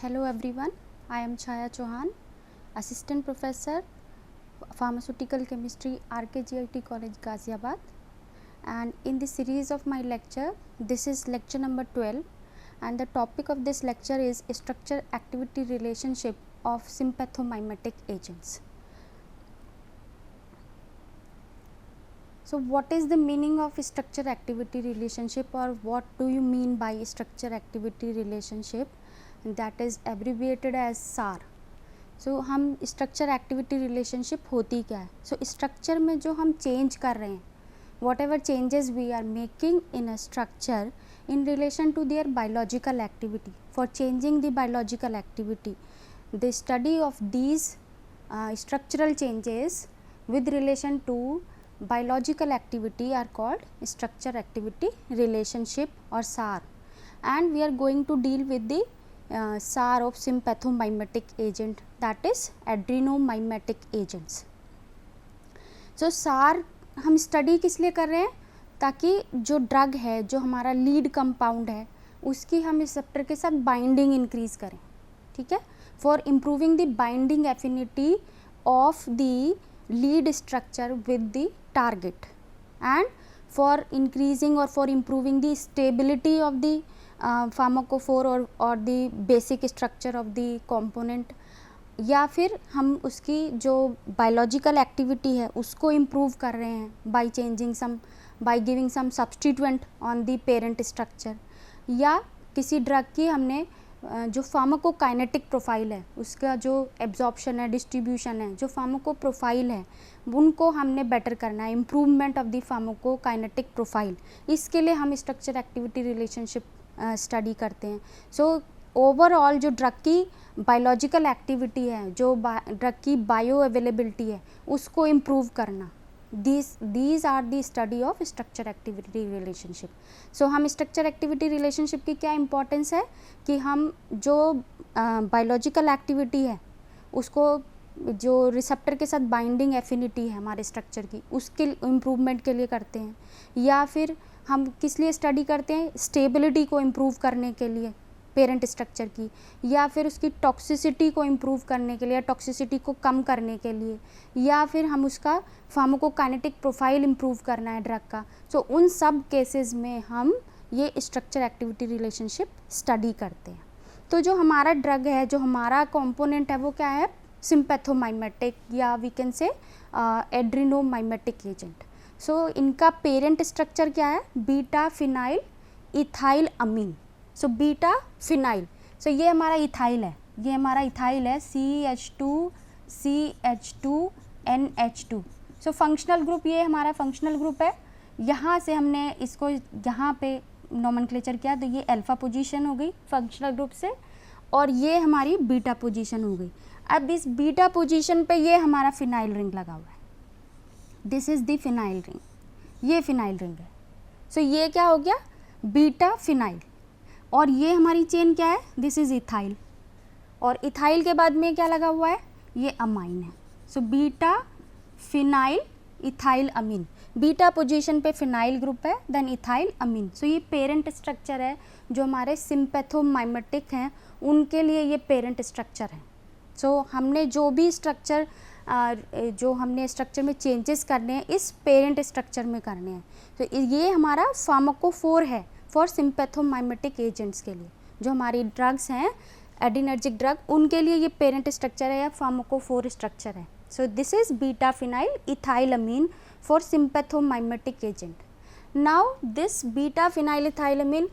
Hello everyone, I am Chaya Chauhan, Assistant Professor, Pharmaceutical Chemistry, RKGIT College, Ghaziabad. And in this series of my lecture, this is lecture number 12, and the topic of this lecture is structure-activity relationship of sympathomimetic agents. So what is the meaning of structure-activity relationship, or what do you mean by structure-activity relationship? That is abbreviated as SAR. सो हम structure activity relationship होती क्या है? So structure में जो हम change कर रहे हैं, whatever changes we are making in a structure in relation to their biological activity, for changing the biological activity, the study of these structural changes with relation to biological activity are called structure activity relationship or SAR, and we are going to deal with the SAR of sympathomimetic agent, that is adrenomimetic agents. So SAR हम study किस लिए कर रहे हैं? ताकि जो drug है, जो हमारा लीड कंपाउंड है, उसकी हम रिसेप्टर के साथ बाइंडिंग इंक्रीज करें, ठीक है, for improving the binding affinity of the lead structure with the target, and for increasing or for improving the stability of the pharmacophore or the basic structure of the component, या फिर हम उसकी जो biological activity है उसको improve कर रहे हैं by changing some, by giving some substituent on the parent structure, या किसी ड्रग की हमने जो फार्माकोकाइनेटिक प्रोफाइल है, उसका जो एब्जॉर्प्शन है, डिस्ट्रीब्यूशन है, जो फार्माको प्रोफाइल है, उनको हमने बेटर करना है, improvement of the pharmacokinetic profile, इसके लिए हम स्ट्रक्चर एक्टिविटी रिलेशनशिप स्टडी करते हैं. सो ओवरऑल जो ड्रग की बायोलॉजिकल एक्टिविटी है, जो ड्रग की बायो अवेलेबिलिटी है, उसको इम्प्रूव करना, these are the study of structure activity relationship. So हम structure activity relationship की क्या importance है कि हम जो बायोलॉजिकल एक्टिविटी है उसको, जो रिसेप्टर के साथ बाइंडिंग एफिनिटी है हमारे स्ट्रक्चर की, उसके इम्प्रूवमेंट के लिए करते हैं, या फिर हम किस लिए स्टडी करते हैं? स्टेबिलिटी को इम्प्रूव करने के लिए पेरेंट स्ट्रक्चर की, या फिर उसकी टॉक्सिसिटी को इम्प्रूव करने के लिए, टॉक्सिसिटी को कम करने के लिए, या फिर हम उसका फार्माकोकाइनेटिक प्रोफाइल इम्प्रूव करना है ड्रग का. सो उन सब केसेस में हम ये स्ट्रक्चर एक्टिविटी रिलेशनशिप स्टडी करते हैं. तो जो हमारा ड्रग है, जो हमारा कंपोनेंट है, वो क्या है? सिम्पैथोमाइमेटिक, या वी कैन से एड्रेनोमाइमेटिक एजेंट. सो इनका पेरेंट स्ट्रक्चर क्या है? बीटा फिनाइल इथाइल अमीन. सो बीटा फिनाइल, सो ये हमारा इथाइल है, ये हमारा इथाइल है, CH2CH2NH2. सो फंक्शनल ग्रुप, ये हमारा फंक्शनल ग्रुप है. यहाँ से हमने इसको यहाँ पे नोमेनक्लेचर किया, तो ये अल्फा पोजीशन हो गई फंक्शनल ग्रुप से, और ये हमारी बीटा पोजीशन हो गई. अब इस बीटा पोजीशन पे ये हमारा फिनाइल रिंग लगा हुआ है, this is the phenyl ring, ये फिनाइल रिंग है. सो ये क्या हो गया? Beta phenyl. और ये हमारी चेन क्या है? दिस इज़ इथाइल, और इथाइल के बाद में क्या लगा हुआ है? ये अमाइन है. सो बीटा फिनाइल इथाइल अमीन, बीटा पोजीशन पे फिनाइल ग्रुप है, देन इथाइल अमीन. सो ये पेरेंट स्ट्रक्चर है, जो हमारे सिम्पैथोमाइमेटिक हैं उनके लिए ये पेरेंट स्ट्रक्चर है. सो हमने जो भी स्ट्रक्चर हमने स्ट्रक्चर में चेंजेस करने हैं, इस पेरेंट स्ट्रक्चर में करने हैं. तो ये हमारा फार्माकोफोर है फॉर सिम्पैथोमाइमेटिक एजेंट्स के लिए. जो हमारी ड्रग्स हैं एडिनर्जिक ड्रग, उनके लिए ये पेरेंट स्ट्रक्चर है या फार्माकोफोर स्ट्रक्चर है. So this is beta phenyl ethylamine for sympathomimetic agent. Now this beta phenyl ethylamine,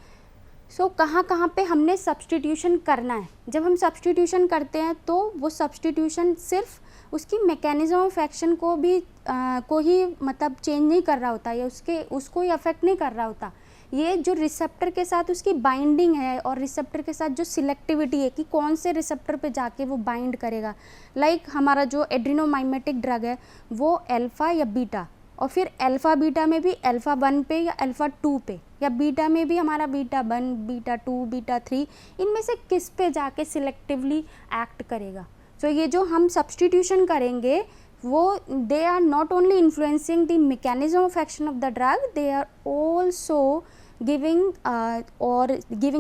so कहाँ कहाँ पे हमने सब्सटीट्यूशन करना है? जब हम सब्सटीट्यूशन करते हैं तो वो सब्सटीट्यूशन सिर्फ उसकी मैकेनिज्म ऑफ एक्शन को भी को ही मतलब चेंज नहीं कर रहा होता, या उसको ही अफेक्ट नहीं कर रहा होता. ये जो रिसेप्टर के साथ उसकी बाइंडिंग है, और रिसेप्टर के साथ जो सिलेक्टिविटी है कि कौन से रिसेप्टर पे जाके वो बाइंड करेगा. लाइक हमारा जो एड्रेनोमाइमेटिक ड्रग है वो अल्फ़ा या बीटा, और फिर अल्फ़ा बीटा में भी अल्फ़ा 1 पे या अल्फ़ा 2 पे, या बीटा में भी हमारा बीटा 1, बीटा 2, बीटा 3, इनमें से किस पे जाके सिलेक्टिवली एक्ट करेगा. सो ये जो हम सब्सटीट्यूशन करेंगे वो they are not only influencing the mechanism of action of the drug, they are also giving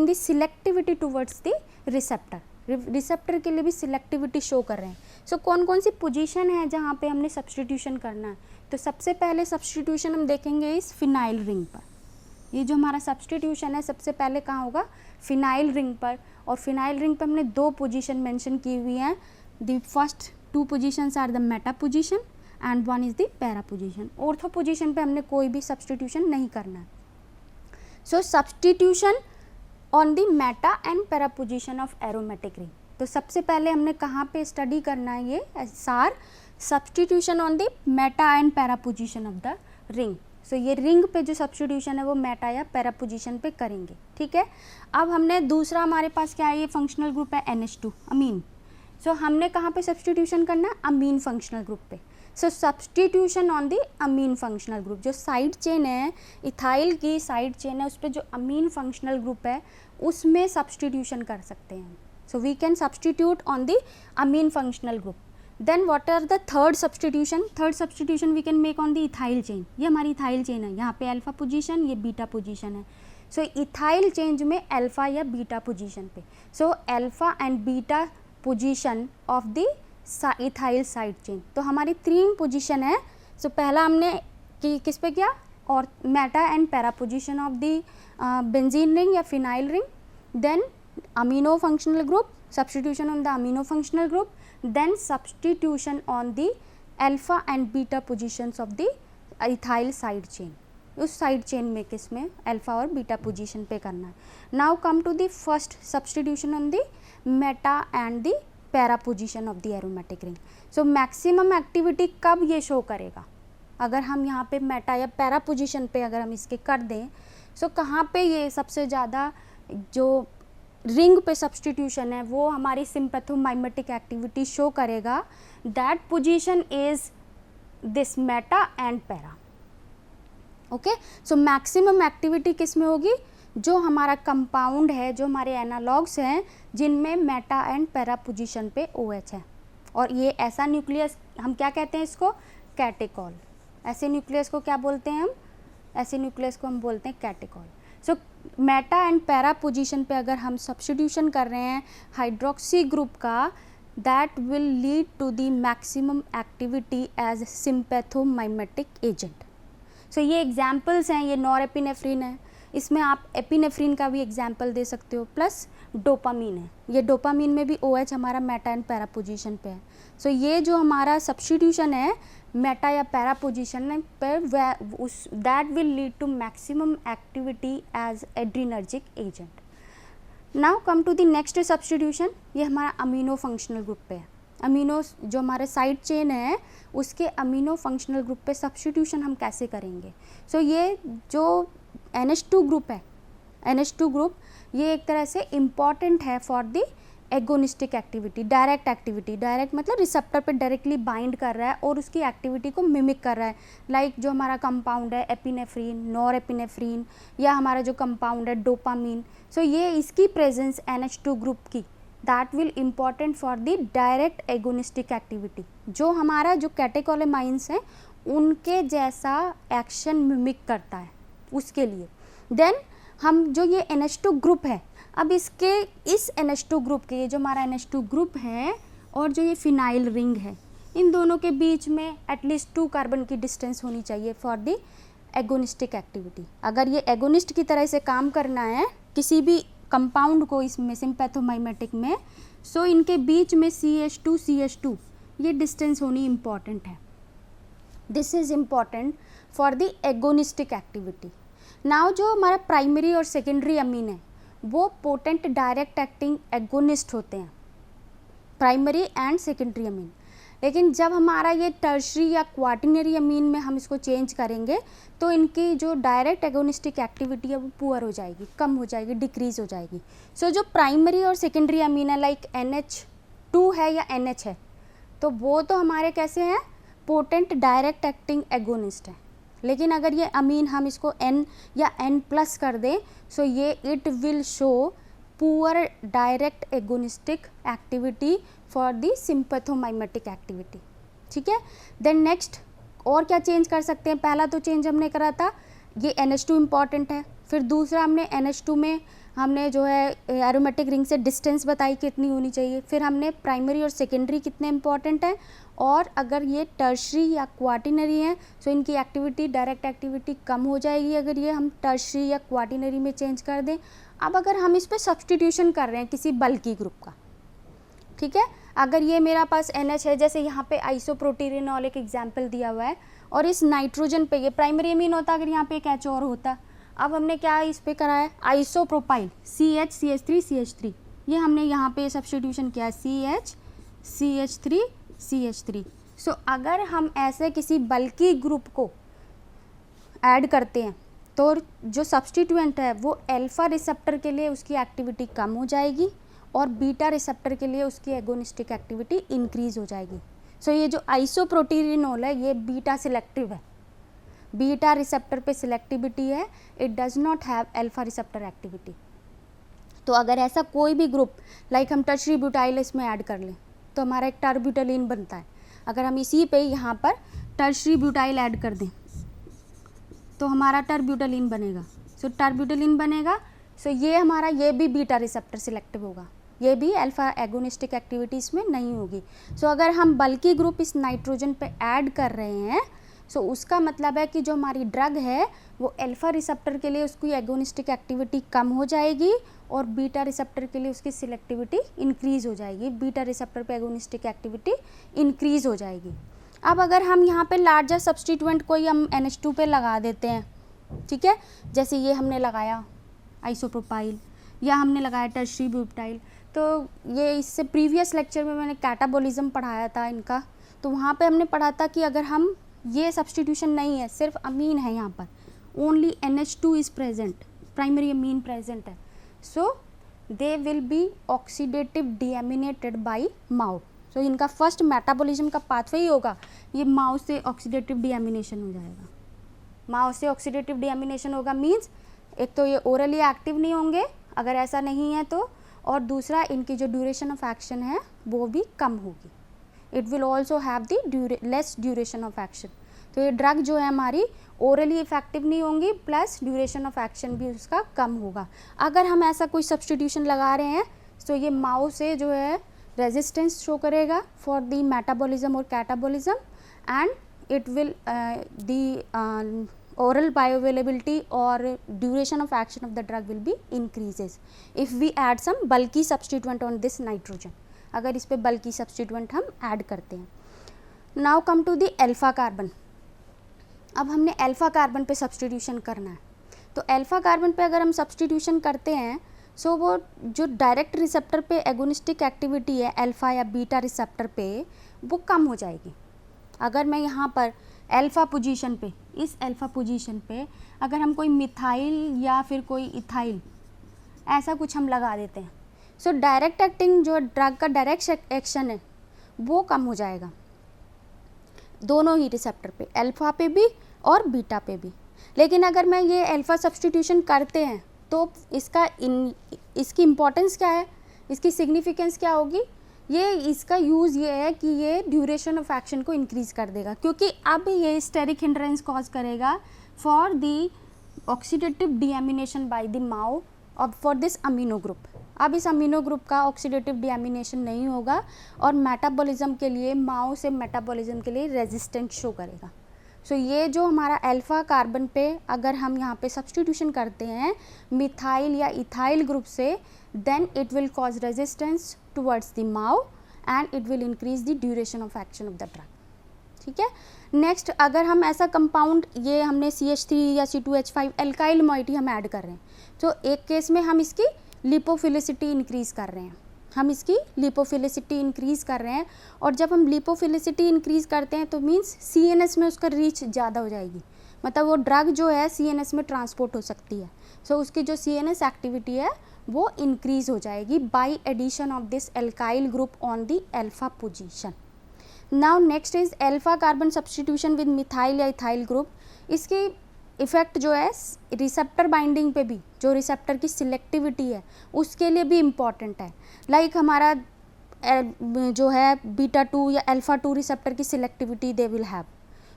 the selectivity towards the receptor. Receptor के लिए भी सिलेक्टिविटी शो कर रहे हैं। सो कौन कौन सी पोजीशन है जहाँ पे हमने सब्सटीट्यूशन करना है? तो सबसे पहले सब्सटीट्यूशन हम देखेंगे इस फिनाइल रिंग पर। ये जो हमारा सब्सटीट्यूशन है सबसे पहले कहाँ होगा? फिनाइल रिंग पर। और फिनाइल रिंग पर हमने 2 पोजीशन मेंशन की हुई हैं। The first 2 positions are the meta position and 1 is the para position. Ortho position पे हमने कोई भी सब्सटीट्यूशन नहीं करना है। So substitution on the meta and para position of aromatic ring. तो सबसे पहले हमने कहाँ पे स्टडी करना है? ये सार substitution on the meta and para position of the ring. So ये रिंग पे जो सब्सटीट्यूशन है वो मेटा या पैरा पोजीशन पे करेंगे, ठीक है। अब हमने दूसरा हमारे पास क्या है? ये फंक्शनल ग्रुप है NH2 अमीन। सो हमने कहाँ पे सब्सटीट्यूशन करना है? अमीन फंक्शनल ग्रुप पे। So substitution on the amine functional group. जो साइड चेन है, इथाइल की साइड चेन है, उस पर जो अमीन फंक्शनल ग्रुप है उसमें सब्सटीट्यूशन कर सकते हैं। So we can substitute on the amine functional group. Then what are the third substitution? Third substitution we can make on the ethyl chain. ये हमारी इथाइल चेन है, यहाँ पे अल्फा पोजीशन, ये बीटा पोजीशन है। सो इथाइल चेंज में alpha या beta position पे। So alpha and beta position of the ethyl side chain. तो हमारी 3 पोजीशन है। सो पहला हमने किस पे किया? और meta and para position of the benzene ring या phenyl ring. Then amino functional group, substitution on the amino functional group. Then substitution on the alpha and beta positions of the ethyl side chain. उस side chain में किस में? Alpha और beta position पे करना है। Now come to the first substitution on the meta and the para position of the aromatic ring. So maximum activity कब ये शो करेगा? अगर हम यहाँ पे मेटा या पैरा पोजीशन पे अगर हम इसके कर दें, सो कहाँ पे ये सबसे ज़्यादा जो रिंग पे सब्सटीट्यूशन है वो हमारी सिंपैथोमाइमेटिक एक्टिविटी शो करेगा। That position is this Meta and para. Okay, so maximum activity किस में होगी? जो हमारा कंपाउंड है, जो हमारे एनालॉग्स हैं जिनमें मेटा एंड पैरा पोजीशन पे OH है। और ये ऐसा न्यूक्लियस हम क्या कहते हैं इसको? कैटेकॉल। ऐसे न्यूक्लियस को क्या बोलते हैं हम? ऐसे न्यूक्लियस को हम बोलते हैं catechol. So meta and para position पे अगर हम सब्सटीट्यूशन कर रहे हैं हाइड्रोक्सी ग्रुप का, that will lead to the maximum activity as sympathomimetic agent. So ये एग्जाम्पल्स हैं। ये नॉरएपिनेफ्रिन है, इसमें आप एपिनेफ्रिन का भी एग्जाम्पल दे सकते हो, प्लस डोपामीन है। ये डोपामीन में भी OH हमारा मेटा एंड पैरा पोजीशन पे है। सो ये जो हमारा सब्सटीट्यूशन है मेटा या पैरा पोजीशन पर, that will lead to maximum activity as adrenergic agent. Now come to the next substitution. ये हमारा अमीनो फंक्शनल ग्रुप पे है। अमीनो जो हमारे साइड चेन है उसके अमीनो फंक्शनल ग्रुप पे सब्सटीट्यूशन हम कैसे करेंगे? सो ये जो NH2 ग्रुप है, NH2 ग्रुप ये एक तरह से इम्पॉर्टेंट है for the agonistic activity, direct activity. Direct मतलब रिसेप्टर पे डायरेक्टली बाइंड कर रहा है और उसकी एक्टिविटी को मिमिक कर रहा है। लाइक जो हमारा कंपाउंड है एपिनेफ्रिन, नॉरएपिनेफ्रिन, या हमारा जो कंपाउंड है डोपामीन। सो ये इसकी प्रेजेंस NH2 ग्रुप की, that will important for the direct agonistic activity. जो हमारा जो कैटेकोलेमाइंस हैं उनके जैसा एक्शन मिमिक करता है उसके लिए। देन हम जो ये NH2 ग्रुप है, अब इसके इस NH2 ग्रुप के, ये जो हमारा NH2 ग्रुप है और जो ये फिनाइल रिंग है, इन दोनों के बीच में एटलीस्ट 2 कार्बन की डिस्टेंस होनी चाहिए फॉर द एगोनिस्टिक एक्टिविटी। अगर ये एगोनिस्ट की तरह से काम करना है किसी भी कंपाउंड को इसमें सिंपैथोमाइमेटिक में, सो इनके बीच में CH2 ये डिस्टेंस होनी इम्पॉर्टेंट है। This is important for the agonistic activity. Now जो हमारा प्राइमरी और सेकेंडरी अमीन है वो पोटेंट डायरेक्ट एक्टिंग एगोनिस्ट होते हैं, प्राइमरी एंड सेकेंडरी अमीन। लेकिन जब हमारा ये टर्शरी या क्वार्टिनरी अमीन में हम इसको चेंज करेंगे तो इनकी जो डायरेक्ट एगोनिस्टिक एक्टिविटी है वो पुअर हो जाएगी, कम हो जाएगी, डिक्रीज हो जाएगी। सो जो प्राइमरी और सेकेंडरी अमीन है लाइक NH2 है या NH है, तो वो तो हमारे कैसे हैं? पोटेंट डायरेक्ट एक्टिंग एगोनिस्ट है। लेकिन अगर ये अमीन हम इसको N या N+ कर दें, सो ये it will show poor direct agonistic activity for the sympathomimetic activity. ठीक है। देन नेक्स्ट और क्या चेंज कर सकते हैं? पहला तो चेंज हमने करा था ये NH2 इम्पॉर्टेंट है, फिर दूसरा हमने NH2 में हमने जो है एरोमेटिक रिंग से डिस्टेंस बताई कितनी होनी चाहिए, फिर हमने प्राइमरी और सेकेंडरी कितने इंपॉर्टेंट हैं, और अगर ये टर्शरी या क्वार्टिनरी हैं तो इनकी एक्टिविटी, डायरेक्ट एक्टिविटी कम हो जाएगी अगर ये हम टर्शरी या क्वार्टिनरी में चेंज कर दें। अब अगर हम इस पर सब्सटीट्यूशन कर रहे हैं किसी बल्की ग्रुप का, ठीक है, अगर ये मेरा पास NH है, जैसे यहाँ पे आइसोप्रोटीरेनॉल एक एग्जाम्पल दिया हुआ है, और इस नाइट्रोजन पे ये प्राइमरी अमीन होता अगर यहाँ पे एक H और होता। अब हमने क्या इस पे करा है, आइसोप्रोपाइल CH CH3 CH3, ये हमने यहाँ पे सब्सटीट्यूशन किया है CH CH3 CH3। सो अगर हम ऐसे किसी बल्की ग्रुप को ऐड करते हैं तो जो सब्सटीट्यूएंट है वो अल्फा रिसेप्टर के लिए उसकी एक्टिविटी कम हो जाएगी और बीटा रिसेप्टर के लिए उसकी एगोनिस्टिक एक्टिविटी इंक्रीज हो जाएगी। सो ये जो आइसोप्रोटीरेनॉल है ये बीटा सिलेक्टिव है, बीटा रिसेप्टर पे सिलेक्टिविटी है, it does not have alpha receptor activity. तो अगर ऐसा कोई भी ग्रुप लाइक हम टर्शरी ब्यूटाइल इसमें ऐड कर लें तो हमारा एक टर्ब्यूटालीन बनता है। अगर हम इसी पे यहाँ पर टर्शरी ब्यूटाइल ऐड कर दें तो हमारा टर्ब्यूटालीन बनेगा। सो टर्ब्यूटालीन बनेगा, सो ये हमारा ये भी बीटा रिसेप्टर सिलेक्टिव होगा, ये भी अल्फा एगोनिस्टिक एक्टिविटीज़ में नहीं होगी। सो अगर हम बल्की ग्रुप इस नाइट्रोजन पे ऐड कर रहे हैं सो उसका मतलब है कि जो हमारी ड्रग है वो अल्फा रिसेप्टर के लिए उसकी एगोनिस्टिक एक्टिविटी कम हो जाएगी और बीटा रिसेप्टर के लिए उसकी सिलेक्टिविटी इंक्रीज हो जाएगी, बीटा रिसेप्टर पे एगोनिस्टिक एक्टिविटी इंक्रीज हो जाएगी। अब अगर हम यहाँ पे लार्जर सब्सटीट्यूएंट कोई हम NH2 पे लगा देते हैं, ठीक है, जैसे ये हमने लगाया आइसोप्रोपाइल या हमने लगाया टर्शरी ब्यूटाइल, तो ये इससे प्रीवियस लेक्चर में मैंने कैटाबॉलिज्म पढ़ाया था इनका, तो वहाँ पे हमने पढ़ा था कि अगर हम ये सब्सटीट्यूशन नहीं है, सिर्फ अमीन है, यहाँ पर only NH2 is present, primary amine present है, so they will be oxidative deaminated by MAO. So इनका फर्स्ट मेटाबॉलिज्म का पाथवे ही होगा, ये माउ से ऑक्सीडेटिव डीएमिनेशन हो जाएगा। माउ से ऑक्सीडेटिव डीएमिनेशन होगा मीन्स एक तो ये ओरली एक्टिव नहीं होंगे अगर ऐसा नहीं है तो, और दूसरा इनकी जो ड्यूरेशन ऑफ एक्शन है वो भी कम होगी। It will also have the less duration of action. तो ये ड्रग जो है हमारी ओरली इफेक्टिव नहीं होंगी प्लस ड्यूरेशन ऑफ एक्शन भी उसका कम होगा। अगर हम ऐसा कोई सब्सटीट्यूशन लगा रहे हैं तो ये माउ से जो है रेजिस्टेंस शो करेगा फॉर द मेटाबॉलिज्म और catabolism, and it will the oral bioavailability or duration of action of the drug will be increases if we add some bulky substituent on this nitrogen, अगर इस पे bulky substituent हम add करते हैं। now come to the alpha carbon। अब हमने alpha carbon पे substitution करना है, तो alpha carbon पे अगर हम substitution करते हैं सो वो जो डायरेक्ट रिसेप्टर पे एगोनिस्टिक एक्टिविटी है अल्फा या बीटा रिसेप्टर पे वो कम हो जाएगी। अगर मैं यहाँ पर अल्फ़ा पोजीशन पे, इस अल्फ़ा पोजीशन पे अगर हम कोई मिथाइल या फिर कोई इथाइल ऐसा कुछ हम लगा देते हैं सो डायरेक्ट एक्टिंग जो ड्रग का डायरेक्ट एक्शन है वो कम हो जाएगा दोनों ही रिसेप्टर पे, अल्फ़ा पे भी और बीटा पे भी। लेकिन अगर मैं ये अल्फ़ा सब्सटीट्यूशन करते हैं तो इसकी इम्पोर्टेंस क्या है, इसकी सिग्निफिकेंस क्या होगी, ये इसका यूज़ ये है कि ये ड्यूरेशन ऑफ एक्शन को इंक्रीज़ कर देगा, क्योंकि अब ये स्टेरिक हिंड्रेंस कॉज करेगा for the oxidative deamination by the MAO और फॉर दिस अमीनो ग्रुप। अब इस अमीनो ग्रुप का ऑक्सीडेटिव डीएमिनेशन नहीं होगा और मेटाबॉलिज्म के लिए माउ से मेटाबॉलिज्म के लिए रेजिस्टेंट शो करेगा। सो ये जो हमारा अल्फ़ा कार्बन पे अगर हम यहाँ पे सब्सटीट्यूशन करते हैं मिथाइल या इथाइल ग्रुप से, then it will cause resistance towards the MAO and it will increase the duration of action of the drug। ठीक है, नेक्स्ट अगर हम ऐसा कंपाउंड ये हमने CH3 या C2H5 एल्काइल मोइटी हम ऐड कर रहे हैं तो एक केस में हम इसकी लिपोफिलिसिटी इंक्रीज़ कर रहे हैं, हम इसकी लिपोफिलिसिटी इंक्रीज़ कर रहे हैं, और जब हम लिपोफिलिसिटी इंक्रीज़ करते हैं तो मीन्स CNS में उसका रीच ज़्यादा हो जाएगी, मतलब वो ड्रग जो है CNS में ट्रांसपोर्ट हो सकती है। सो उसकी जो CNS एक्टिविटी है वो इंक्रीज़ हो जाएगी by addition of this alkyl group on the alpha position. Now next is alpha carbon substitution with methyl या इथाइल ग्रुप। इसकी इफ़ेक्ट जो है रिसेप्टर बाइंडिंग पे भी, जो रिसेप्टर की सिलेक्टिविटी है उसके लिए भी इम्पॉर्टेंट है। लाइक हमारा जो है बीटा 2 या अल्फ़ा 2 रिसेप्टर की selectivity they will have,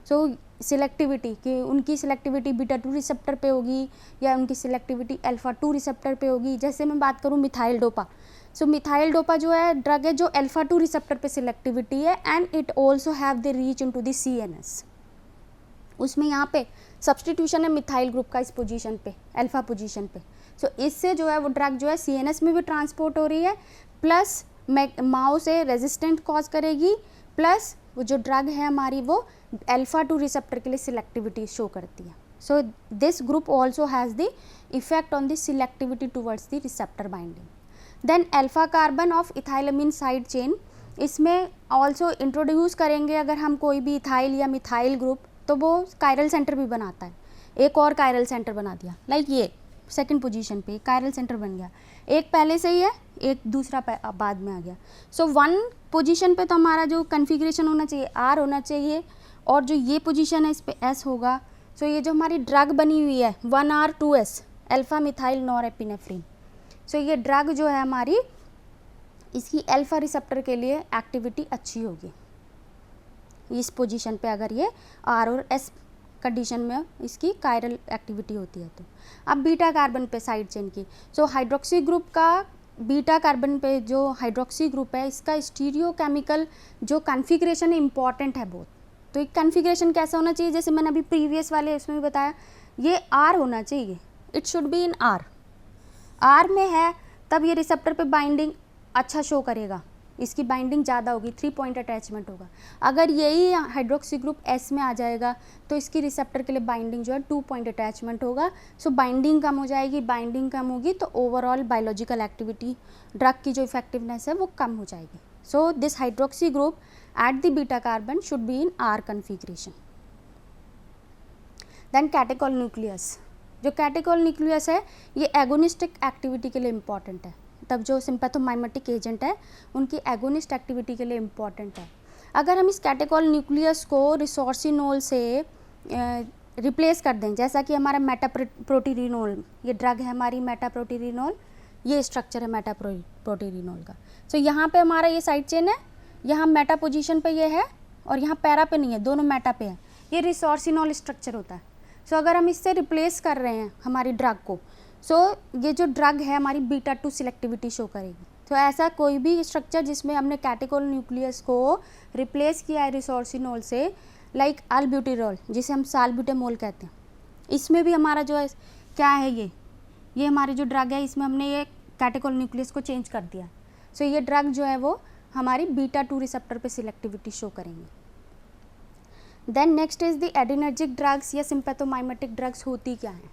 so selectivity कि उनकी सिलेक्टिविटी बीटा 2 रिसेप्टर पे होगी या उनकी सिलेक्टिविटी अल्फा 2 रिसेप्टर पे होगी। जैसे मैं बात करूँ मिथाइल डोपा, सो मिथाइल डोपा जो है ड्रग है जो अल्फा 2 रिसेप्टर पे सिलेक्टिविटी है and it also have the reach into the CNS। उसमें यहाँ पे सब्सटीट्यूशन है मिथाइल ग्रुप का इस पोजीशन पे, अल्फा पोजीशन पे। सो इससे जो है वो ड्रग जो है CNS में भी ट्रांसपोर्ट हो रही है, प्लस माओ से रेजिस्टेंट कॉज करेगी, प्लस वो जो ड्रग है हमारी वो अल्फा 2 रिसेप्टर के लिए सिलेक्टिविटी शो करती है। So this group also has the effect on the selectivity towards the receptor binding. Then alpha carbon of ethylamine side chain, इसमें ऑल्सो इंट्रोड्यूस करेंगे अगर हम कोई भी इथाइल या मिथाइल ग्रुप, तो वो कायरल सेंटर भी बनाता है। एक और कायरल सेंटर बना दिया, लाइक ये सेकंड पोजीशन पे कायरल सेंटर बन गया, एक पहले से ही है, एक दूसरा बाद में आ गया। सो वन पोजीशन पे तो हमारा जो कन्फिग्रेशन होना चाहिए R होना चाहिए, और जो ये पोजीशन है इस पे S होगा। सो ये जो हमारी ड्रग बनी हुई है 1R2S अल्फा मिथाइल नॉरएपिनेफ्रिन, सो ये ड्रग जो है हमारी इसकी अल्फा रिसेप्टर के लिए एक्टिविटी अच्छी होगी इस पोजीशन पे अगर ये R और S कंडीशन में इसकी कायरल एक्टिविटी होती है। तो अब बीटा कार्बन पे साइड चेन की, सो हाइड्रोक्सी ग्रुप का बीटा कार्बन पे जो हाइड्रोक्सी ग्रुप है इसका स्टीरियो केमिकल जो कॉन्फ़िगरेशन है इम्पॉर्टेंट है बहुत। तो एक कॉन्फ़िगरेशन कैसा होना चाहिए, जैसे मैंने अभी प्रीवियस वाले इसमें भी बताया, ये R होना चाहिए, it should be in R में है तब ये रिसेप्टर पे बाइंडिंग अच्छा शो करेगा, इसकी बाइंडिंग ज़्यादा होगी, 3 पॉइंट अटैचमेंट होगा। अगर यही हाइड्रोक्सी ग्रुप S में आ जाएगा तो इसकी रिसेप्टर के लिए बाइंडिंग जो है 2 पॉइंट अटैचमेंट होगा। सो बाइंडिंग कम हो जाएगी, बाइंडिंग कम होगी तो ओवरऑल बायोलॉजिकल एक्टिविटी ड्रग की जो इफेक्टिवनेस है वो कम हो जाएगी। So this hydroxy group at the beta carbon should be in R configuration. Then catechol nucleus, जो कैटेकोल न्यूक्लियस है ये एगोनिस्टिक एक्टिविटी के लिए इम्पॉर्टेंट है, तब जो सिंपैथोमाइमेटिक एजेंट है उनकी एगोनिस्ट एक्टिविटी के लिए इम्पॉर्टेंट है। अगर हम इस कैटेकोल न्यूक्लियस को रिसोर्सिनोल से रिप्लेस कर दें, जैसा कि हमारा मेटाप्रोटीरिनोल, ये ड्रग है हमारी मेटाप्रोटीरिनोल, ये स्ट्रक्चर है मेटाप्रोटीरिनोल का। सो यहाँ पे हमारा ये साइड चेन है, यहाँ मेटा पोजीशन पे ये है और यहाँ पैरा पे नहीं है, दोनों मेटा पे है, ये रिसोर्सिनोल स्ट्रक्चर होता है। सो अगर हम इससे रिप्लेस कर रहे हैं हमारी ड्रग को, सो ये जो ड्रग है हमारी बीटा 2 सिलेक्टिविटी शो करेगी। तो ऐसा कोई भी स्ट्रक्चर जिसमें हमने कैटेकोल न्यूक्लियस को रिप्लेस किया है रिसोर्सिनोल से, लाइक अल्ब्यूटेरॉल जिसे हम साल्ब्यूटेमोल कहते हैं, इसमें भी हमारा जो है क्या है, ये हमारी जो ड्रग है इसमें हमने ये कैटेकोल न्यूक्लियस को चेंज कर दिया। सो ये ड्रग जो है वो हमारी बीटा 2 रिसेप्टर पे सिलेक्टिविटी शो करेंगे। Then next is the adrenergic drugs या सिंपैथोमाइमेटिक ड्रग्स होती क्या हैं।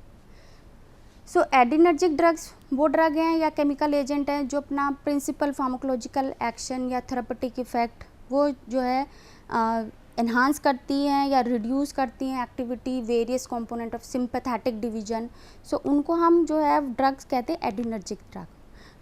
सो एडिनर्जिक ड्रग्स वो ड्रग हैं या केमिकल एजेंट हैं जो अपना प्रिंसिपल फार्माकोलॉजिकल एक्शन या थेरेपेटिक इफेक्ट वो जो है एनहांस करती हैं या रिड्यूस करती हैं activity various component of sympathetic division. So उनको हम जो है ड्रग्स कहते हैं adrenergic drug.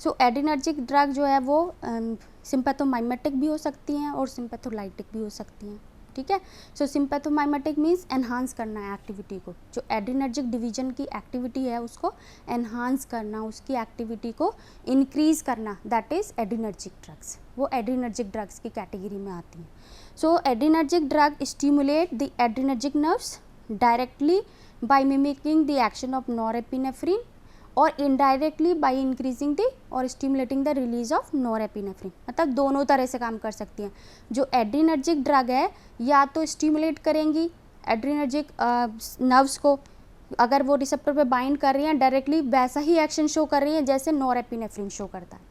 So adrenergic drug जो है वो सिंपैथोमाइमेटिक भी हो सकती हैं और सिंपैथोलाइटिक भी हो सकती हैं, ठीक है। सो सिंपैथोमाइमेटिक मीन्स एनहांस करना है एक्टिविटी को, जो एडिनर्जिक डिवीजन की एक्टिविटी है उसको एनहांस करना, उसकी एक्टिविटी को इंक्रीज करना, दैट इज एडिनर्जिक ड्रग्स, वो एडिनर्जिक ड्रग्स की कैटेगरी में आती हैं। सो adrenergic drug stimulate the adrenergic nerves directly by mimicking the action of norepinephrine और इनडायरेक्टली बाय इंक्रीजिंग द और stimulating the release of norepinephrine, मतलब दोनों तरह से काम कर सकती हैं। जो एड्रीनर्जिक ड्रग है या तो स्टिमुलेट करेंगी एड्रीनर्जिक नर्व्स को, अगर वो रिसेप्टर पे बाइंड कर रही हैं डायरेक्टली वैसा ही एक्शन शो कर रही हैं जैसे नॉरएपिनेफ्रिन शो करता है,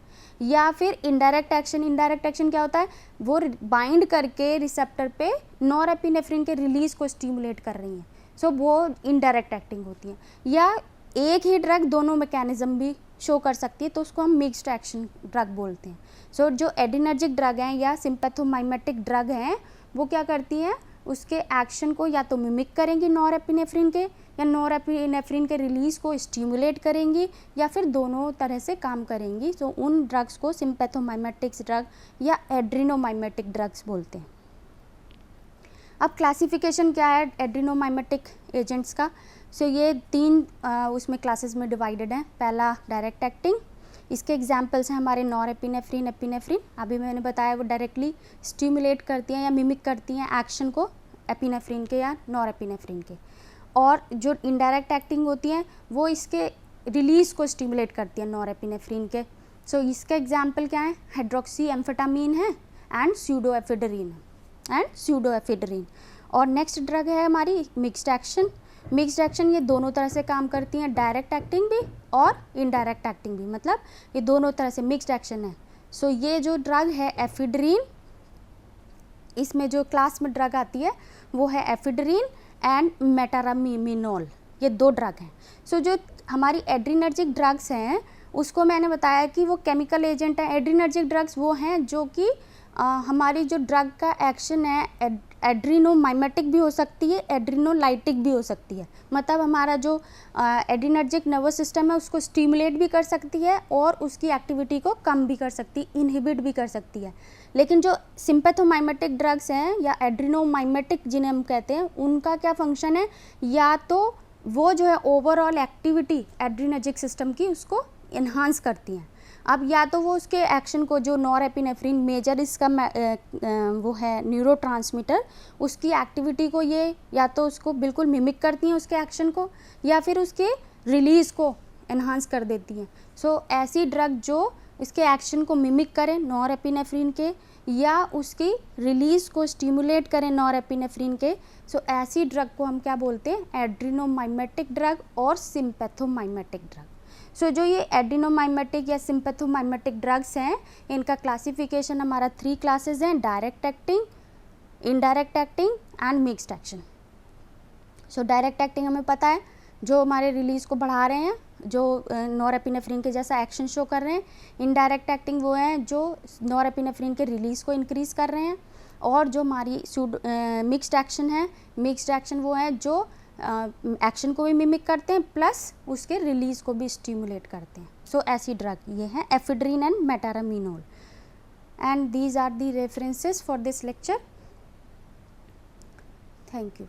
या फिर इनडायरेक्ट एक्शन। इनडायरेक्ट एक्शन क्या होता है, वो बाइंड करके रिसेप्टर पे नॉरएपिनेफ्रिन के रिलीज को स्टिमुलेट कर रही हैं, सो वो इनडायरेक्ट एक्टिंग होती है। या एक ही ड्रग दोनों मैकेनिज्म भी शो कर सकती है तो उसको हम मिक्स्ड एक्शन ड्रग बोलते हैं। सो जो एडिनर्जिक ड्रग हैं या सिंपैथोमाइमेटिक ड्रग हैं वो क्या करती हैं, उसके एक्शन को या तो मिमिक करेंगी नॉरएपिनेफ्रिन के, या नॉरएपिनेफ्रिन के रिलीज को स्टिमुलेट करेंगी, या फिर दोनों तरह से काम करेंगी। सो उन ड्रग्स को सिंपैथोमाइमेटिक्स ड्रग या एड्रीनोमाइमेटिक ड्रग्स बोलते हैं। अब क्लासिफिकेशन क्या है एड्रीनोमाइमेटिक एजेंट्स का। सो ये 3 उसमें क्लासेस में डिवाइडेड हैं। पहला डायरेक्ट एक्टिंग, इसके एग्जांपल्स हैं हमारे नॉरएपिनेफ्रिन, एपिनेफ्रिन, अभी मैंने बताया वो डायरेक्टली स्टिमुलेट करती हैं या मिमिक करती हैं एक्शन को एपिनेफ्रिन के या नॉरएपिनेफ्रिन के। और जो इनडायरेक्ट एक्टिंग होती हैं वो इसके रिलीज़ को स्टिमुलेट करती है नॉरएपिनेफ्रिन के। सो इसका एग्जाम्पल क्या है, हाइड्रोक्सी एम्फेटामीन है एंड स्यूडोएफेड्रिन और नेक्स्ट ड्रग है हमारी मिक्स्ड एक्शन। मिक्स्ड एक्शन ये दोनों तरह से काम करती हैं, डायरेक्ट एक्टिंग भी और इनडायरेक्ट एक्टिंग भी, मतलब ये दोनों तरह से मिक्स्ड एक्शन है। सो ये जो ड्रग है एफिड्रीन, इसमें जो क्लास में ड्रग आती है वो है एफिड्रीन एंड मेटारामिनोल, ये 2 ड्रग हैं। सो जो हमारी एड्रीनर्जिक ड्रग्स हैं उसको मैंने बताया कि वो केमिकल एजेंट है। एड्रीनर्जिक ड्रग्स वो हैं जो कि हमारी जो ड्रग का एक्शन है एड्रीनोमाइमेटिक भी हो सकती है, एड्रीनोलाइटिक भी हो सकती है, मतलब हमारा जो एड्रीनर्जिक नर्वस सिस्टम है उसको स्टिमुलेट भी कर सकती है और उसकी एक्टिविटी को कम भी कर सकती है, इनहिबिट भी कर सकती है। लेकिन जो सिंपैथोमाइमेटिक ड्रग्स हैं या एड्रीनोमाइमेटिक जिन्हें हम कहते हैं, उनका क्या फंक्शन है, या तो वो जो है ओवरऑल एक्टिविटी एड्रीनर्जिक सिस्टम की उसको इन्हांस करती हैं। अब या तो वो उसके एक्शन को, जो नॉरएपिनेफ्रिन मेजर इसका वो है न्यूरोट्रांसमीटर, उसकी एक्टिविटी को ये या तो उसको बिल्कुल मिमिक करती हैं उसके एक्शन को, या फिर उसके रिलीज़ को इन्हांस कर देती हैं। सो ऐसी ड्रग जो इसके एक्शन को मिमिक करें नॉरएपिनेफ्रिन के या उसकी रिलीज़ को स्टिमुलेट करें नॉरएपिनेफ्रिन के, सो ऐसी ड्रग को हम क्या बोलते हैं, एड्रीनोमाइमेटिक ड्रग और सिंपैथोमाइमेटिक ड्रग। सो जो ये एड्रीनोमाइमेटिक या सिंपैथोमाइमेटिक ड्रग्स हैं, इनका क्लासिफिकेशन हमारा 3 क्लासेस हैं, direct acting, indirect acting and mixed action. So direct acting हमें पता है जो हमारे रिलीज़ को बढ़ा रहे हैं, जो नॉरएपिनेफ्रिन के जैसा एक्शन शो कर रहे हैं। इनडायरेक्ट एक्टिंग वो हैं जो नॉरएपिनेफ्रिन के रिलीज़ को इंक्रीज़ कर रहे हैं। और जो हमारी मिक्स्ड एक्शन है, मिक्स्ड एक्शन वो हैं जो एक्शन को भी मिमिक करते हैं प्लस उसके रिलीज़ को भी स्टिमुलेट करते हैं। सो ऐसी ड्रग ये हैं ephedrine and metaraminol. And these are the references for this lecture. Thank you.